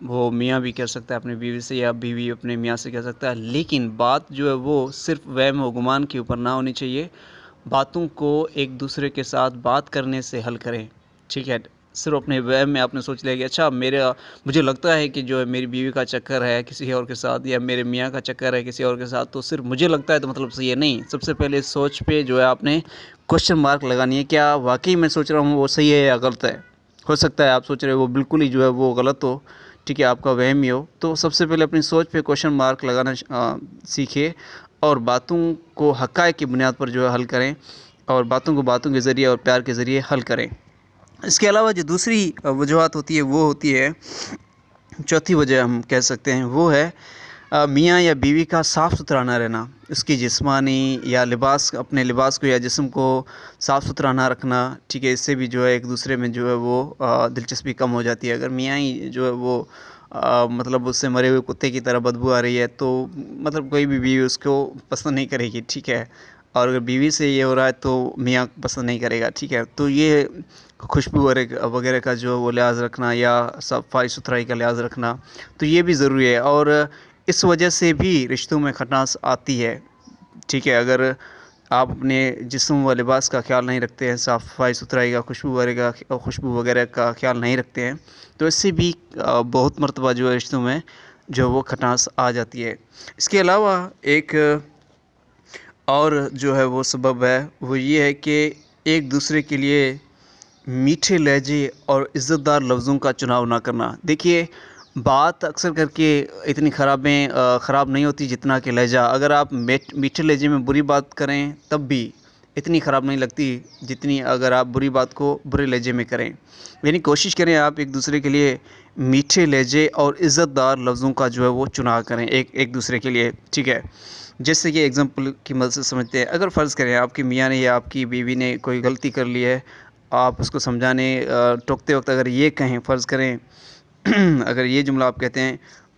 وہ میاں بھی کر سکتا ہے اپنی بیوی سے یا بیوی اپنے میاں سے کر سکتا ہے، لیکن بات جو ہے وہ صرف وہم و گمان کے اوپر نہ ہونی چاہیے۔ باتوں کو ایک دوسرے کے ساتھ بات کرنے سے حل کریں، ٹھیک ہے؟ صرف اپنے وہم میں آپ نے سوچ لیا کہ اچھا مجھے لگتا ہے کہ جو ہے میری بیوی کا چکر ہے کسی اور کے ساتھ یا میرے میاں کا چکر ہے کسی اور کے ساتھ، تو صرف مجھے لگتا ہے تو مطلب صحیح ہے نہیں۔ سب سے پہلے سوچ پہ جو ہے آپ نے کوشچن مارک لگانی ہے، کیا واقعی میں سوچ رہا ہوں وہ صحیح ہے یا غلط ہے؟ ہو سکتا ہے آپ سوچ رہے ہو وہ بالکل ہی جو ہے وہ غلط ہو، ٹھیک ہے، آپ کا وہم ہی ہو۔ تو سب سے پہلے اپنی سوچ پہ کوشچن مارک لگانا سیکھیے اور باتوں کو حقائق کی بنیاد پر جو ہے حل کریں، اور باتوں کو باتوں کے ذریعے اور پیار کے ذریعے حل کریں۔ اس کے علاوہ جو دوسری وجوہات ہوتی ہے وہ ہوتی ہے، چوتھی وجہ ہم کہہ سکتے ہیں، وہ ہے میاں یا بیوی کا صاف ستھرا نہ رہنا، اس کی جسمانی یا اپنے لباس کو یا جسم کو صاف ستھرا نہ رکھنا، ٹھیک ہے، اس سے بھی جو ہے ایک دوسرے میں جو ہے وہ دلچسپی کم ہو جاتی ہے۔ اگر میاں ہی جو ہے وہ مطلب اس سے مرے ہوئے کتے کی طرح بدبو آ رہی ہے تو مطلب کوئی بھی بیوی اس کو پسند نہیں کرے گی، ٹھیک ہے، اور اگر بیوی سے یہ ہو رہا ہے تو میاں پسند نہیں کرے گا، ٹھیک ہے۔ تو یہ خوشبو وغیرہ کا جو وہ لحاظ رکھنا یا صفائی ستھرائی کا لحاظ رکھنا، تو یہ بھی ضروری ہے، اور اس وجہ سے بھی رشتوں میں کھٹاس آتی ہے، ٹھیک ہے۔ اگر آپ اپنے جسم و لباس کا خیال نہیں رکھتے ہیں، صفائی ستھرائی کا خوشبو وغیرہ کا خیال نہیں رکھتے ہیں، تو اس سے بھی بہت مرتبہ جو ہے رشتوں میں جو وہ کھٹاس آ جاتی ہے۔ اس کے علاوہ ایک اور جو ہے وہ سبب ہے، وہ یہ ہے کہ ایک دوسرے کے لیے میٹھے لہجے اور عزت دار لفظوں کا چناؤ نہ کرنا۔ دیکھیے، بات اکثر کر کے اتنی خراب نہیں ہوتی جتنا کہ لہجہ۔ اگر آپ میٹھے لہجے میں بری بات کریں تب بھی اتنی خراب نہیں لگتی جتنی اگر آپ بری بات کو برے لہجے میں کریں۔ یعنی کوشش کریں آپ ایک دوسرے کے لیے میٹھے لہجے اور عزت دار لفظوں کا جو ہے وہ چناؤ کریں ایک دوسرے کے لیے، ٹھیک ہے۔ جیسے کہ ایگزامپل کی مدد سے سمجھتے ہیں، اگر فرض کریں آپ کی میاں نے یا آپ کی بیوی نے کوئی غلطی کر لی ہے، آپ اس کو سمجھانے ٹوکتے وقت اگر یہ کہیں، فرض کریں اگر یہ جملہ آپ کہتے ہیں،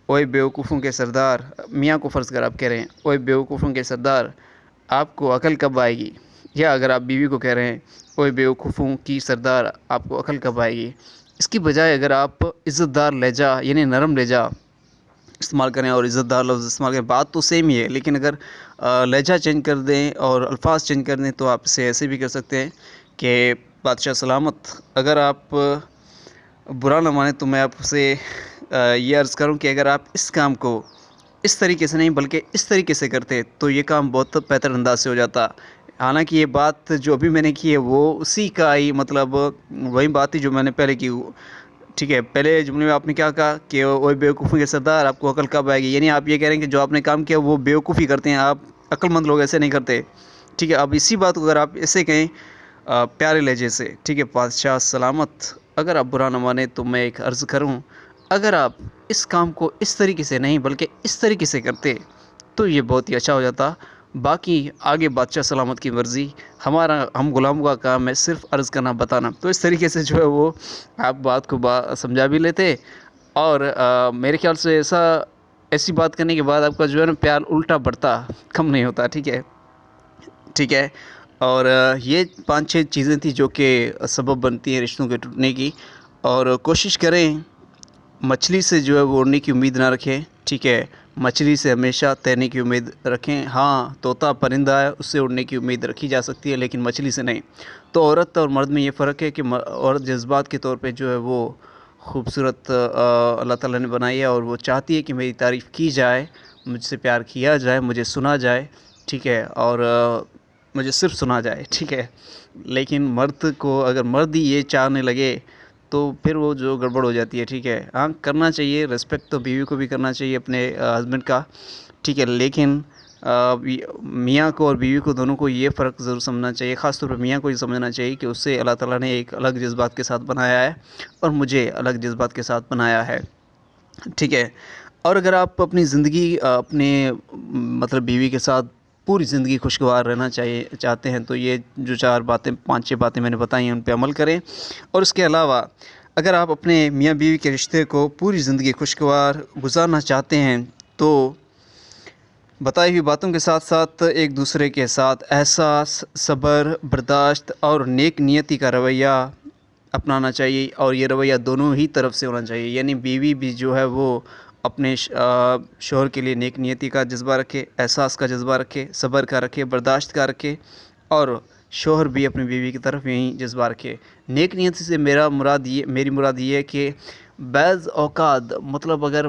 اوئے بیوقوفوں کے سردار، میاں کو فرض کر آپ کہہ رہے ہیں، اوئے بیوقوفوں کے سردار آپ کو عقل کب آئے گی؟ یا اگر آپ بیوی کو کہہ رہے ہیں، اوئے بیوقوفوں کی سردار آپ کو عقل کب آئے گی؟ اس کی بجائے اگر آپ عزت دار لہجہ یعنی نرم لہجہ استعمال کریں اور عزت دار لفظ استعمال کریں، بات تو سیم ہی ہے، لیکن اگر لہجہ چینج کر دیں اور الفاظ چینج کر دیں تو آپ اسے ایسے بھی کر سکتے ہیں کہ بادشاہ سلامت، اگر آپ برا نہ مانیں تو میں آپ سے یہ عرض کروں کہ اگر آپ اس کام کو اس طریقے سے نہیں بلکہ اس طریقے سے کرتے تو یہ کام بہت بہتر انداز سے ہو جاتا۔ حالانکہ یہ بات جو ابھی میں نے کی ہے وہ اسی کا ہی مطلب وہی بات تھی جو میں نے پہلے کی، ٹھیک ہے۔ پہلے جملے میں آپ نے کیا کہا کہ وہ بیوقوفوں کے سردار آپ کو عقل کب آئے گی، یعنی آپ یہ کہہ رہے ہیں کہ جو آپ نے کام کیا وہ بیوقوفی کرتے ہیں، آپ عقل مند لوگ ایسے نہیں کرتے، ٹھیک ہے۔ اب اسی بات کو اگر آپ ایسے کہیں پیارے لہجے سے، ٹھیک ہے، بادشاہ سلامت، اگر آپ برا نہ مانیں تو میں ایک عرض کروں، اگر آپ اس کام کو اس طریقے سے نہیں بلکہ اس طریقے سے کرتے تو یہ بہت ہی اچھا ہو جاتا۔ باقی آگے بادشاہ سلامت کی مرضی، ہم غلاموں کا کام ہے صرف عرض کرنا، بتانا۔ تو اس طریقے سے جو ہے وہ آپ بات کو سمجھا بھی لیتے، اور میرے خیال سے ایسی بات کرنے کے بعد آپ کا جو ہے نا پیار الٹا بڑھتا، کم نہیں ہوتا، ٹھیک ہے، ٹھیک ہے۔ اور یہ 5-6 چیزیں تھیں جو کہ سبب بنتی ہیں رشتوں کے ٹوٹنے کی، اور کوشش کریں مچھلی سے جو ہے وہ اڑنے کی امید نہ رکھیں، ٹھیک ہے، مچھلی سے ہمیشہ تیرنے کی امید رکھیں۔ ہاں، طوطا پرندہ ہے، اس سے اڑنے کی امید رکھی جا سکتی ہے لیکن مچھلی سے نہیں۔ تو عورت اور مرد میں یہ فرق ہے کہ عورت جذبات کے طور پہ جو ہے وہ خوبصورت اللہ تعالیٰ نے بنائی ہے، اور وہ چاہتی ہے کہ میری تعریف کی جائے، مجھ سے پیار کیا جائے، مجھے سنا جائے، ٹھیک ہے، اور مجھے صرف سنا جائے، ٹھیک ہے۔ لیکن مرد کو اگر مرد ہی یہ چاہنے لگے تو پھر وہ جو گڑبڑ ہو جاتی ہے، ٹھیک ہے۔ ہاں، کرنا چاہیے ریسپیکٹ تو بیوی کو بھی کرنا چاہیے اپنے ہسبینڈ کا، ٹھیک ہے، لیکن میاں کو اور بیوی کو دونوں کو یہ فرق ضرور سمجھنا چاہیے، خاص طور پر میاں کو یہ سمجھنا چاہیے کہ اس سے اللہ تعالیٰ نے ایک الگ جذبات کے ساتھ بنایا ہے اور مجھے الگ جذبات کے ساتھ بنایا ہے، ٹھیک ہے۔ اور اگر آپ اپنی زندگی اپنے مطلب بیوی کے ساتھ پوری زندگی خوشگوار رہنا چاہتے ہیں تو یہ جو 5-6 باتیں میں نے بتائی ہیں ان پہ عمل کریں۔ اور اس کے علاوہ اگر آپ اپنے میاں بیوی کے رشتے کو پوری زندگی خوشگوار گزارنا چاہتے ہیں تو بتائی ہوئی باتوں کے ساتھ ساتھ ایک دوسرے کے ساتھ احساس، صبر، برداشت اور نیک نیتی کا رویہ اپنانا چاہیے، اور یہ رویہ دونوں ہی طرف سے ہونا چاہیے، یعنی بیوی بھی جو ہے وہ اپنے شوہر کے لیے نیک نیتی کا جذبہ رکھے، احساس کا جذبہ رکھے، صبر کا رکھے، برداشت کا رکھے، اور شوہر بھی اپنی بیوی کی طرف یہی جذبہ رکھے۔ نیک نیتی سے میری مراد یہ ہے کہ بعض اوقات مطلب اگر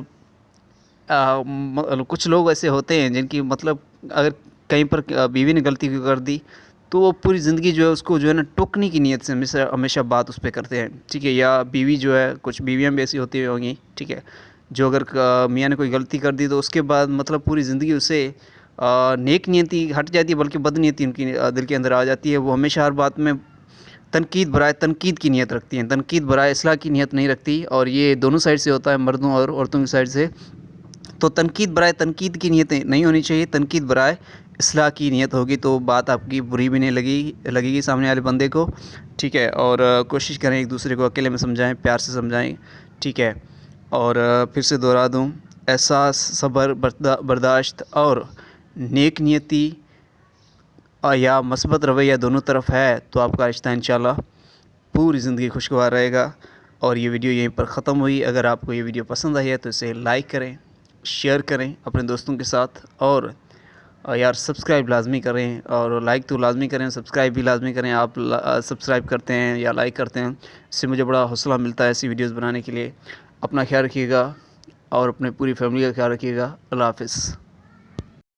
کچھ لوگ ایسے ہوتے ہیں جن کی مطلب اگر کہیں پر بیوی نے غلطی کر دی تو وہ پوری زندگی جو ہے اس کو جو ہے نا ٹوکنے کی نیت سے ہمیشہ بات اس پہ کرتے ہیں، ٹھیک ہے، یا بیوی جو ہے، کچھ بیویاں بھی ایسی ہوتی ہوں گی، ٹھیک ہے، جو اگر میاں نے کوئی غلطی کر دی تو اس کے بعد مطلب پوری زندگی اسے نیک نیتی ہٹ جاتی ہے، بلکہ بد نیتی ان کی دل کے اندر آ جاتی ہے۔ وہ ہمیشہ ہر بات میں تنقید برائے تنقید کی نیت رکھتی ہیں، تنقید برائے اصلاح کی نیت نہیں رکھتی، اور یہ دونوں سائڈ سے ہوتا ہے، مردوں اور عورتوں کی سائڈ سے۔ تو تنقید برائے تنقید کی نیت نہیں ہونی چاہیے، تنقید برائے اصلاح کی نیت ہوگی تو بات آپ کی بری بھی نہیں لگے گی سامنے والے بندے کو، ٹھیک ہے، اور کوشش کریں ایک دوسرے کو اکیلے میں سمجھائیں، پیار سے سمجھائیں، ٹھیک ہے، اور پھر سے دہرا دوں، احساس، صبر، برداشت اور نیک نیتی یا مثبت رویہ دونوں طرف ہے تو آپ کا رشتہ انشاءاللہ پوری زندگی خوشگوار رہے گا۔ اور یہ ویڈیو یہیں پر ختم ہوئی۔ اگر آپ کو یہ ویڈیو پسند آئی ہے تو اسے لائک کریں، شیئر کریں اپنے دوستوں کے ساتھ، اور یار سبسکرائب لازمی کریں، اور لائک تو لازمی کریں، سبسکرائب بھی لازمی کریں۔ آپ سبسکرائب کرتے ہیں یا لائک کرتے ہیں، اس سے مجھے بڑا حوصلہ ملتا ہے ایسی ویڈیوز بنانے کے لیے۔ اپنا خیال رکھیے گا اور اپنے پوری فیملی کا خیال رکھیے گا۔ اللہ حافظ۔